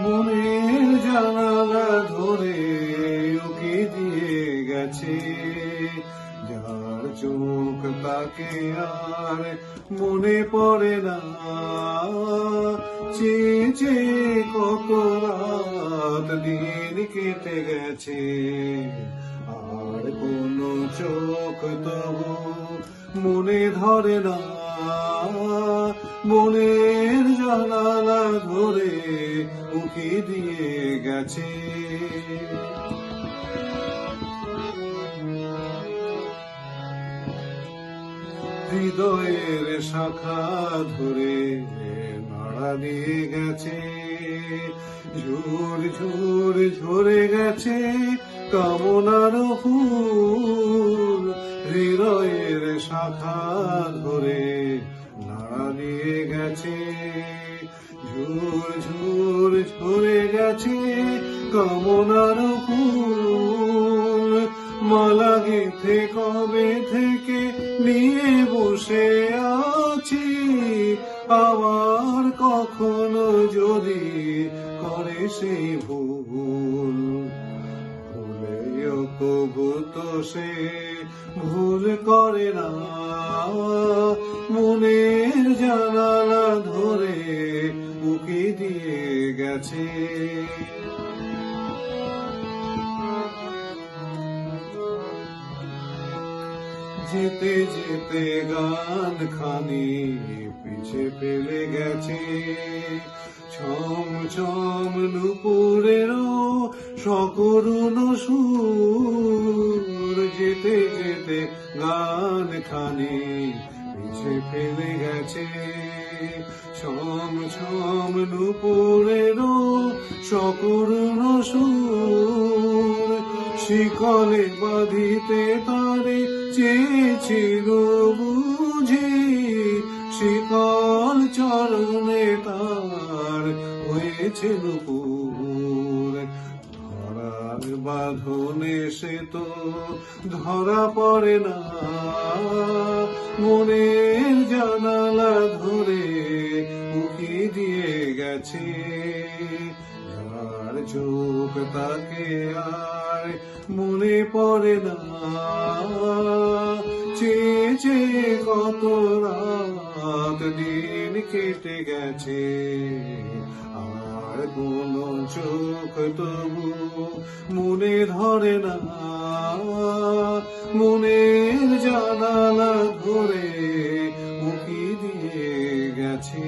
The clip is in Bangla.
মনের জানালা ধরে উকি দিয়ে গেছে, যার চোখ তাকে আর মনে পড়ে না। চেয়ে চেয়ে কত রাত দিন কেটে গেছে, আর কোনো চোখ তবু মনে ধরে না। মনের জানালা ধরে উকি দিয়ে গেছে। হৃদয়ের শাখা ধরে নাড়া দিয়ে গেছে, ঝুর ঝুর ঝরে গেছে কামনার ফুল। হৃদয়ের শাখা ধরে নাড়া দিয়ে গেছে, ঝুর ঝুর ঝরে গেছে কামনার ফুল। মালা গেঁথে কবে থেকে নিয়ে বসে আছি, আবার কখনো যদি করে সেই ভুল। ভুলেও তবু তো সে ভুল করে না, মনের জানালা ধরে উকি দিয়ে গেছে। যেতে যেতে গান খানি পিছে ফেলে গেছে, ছম ছম নুপুরেরও সকরুণ সুর। যেতে যেতে গান খানি পিছে ফেলে গেছে, ছম ছম নুপুরেরও সকরুণ সুর। শিকলে বাঁধিতে তারে চেয়েছিল বুঝি, শিকল চরণে তার হয়েছে নূপুর। ধরার বাঁধনে সে তো ধরা পড়ে না, মনের জানালা ধরে উকি দিয়ে গেছে। যার চোখ তাকে আর মনে পড়ে না, চেয়ে চেয়ে কত রাত দিন কেটে গেছে, আর কোনো চোখ তবু মনে ধরে না। মনের জানালা ধরে উকি দিয়ে গেছে।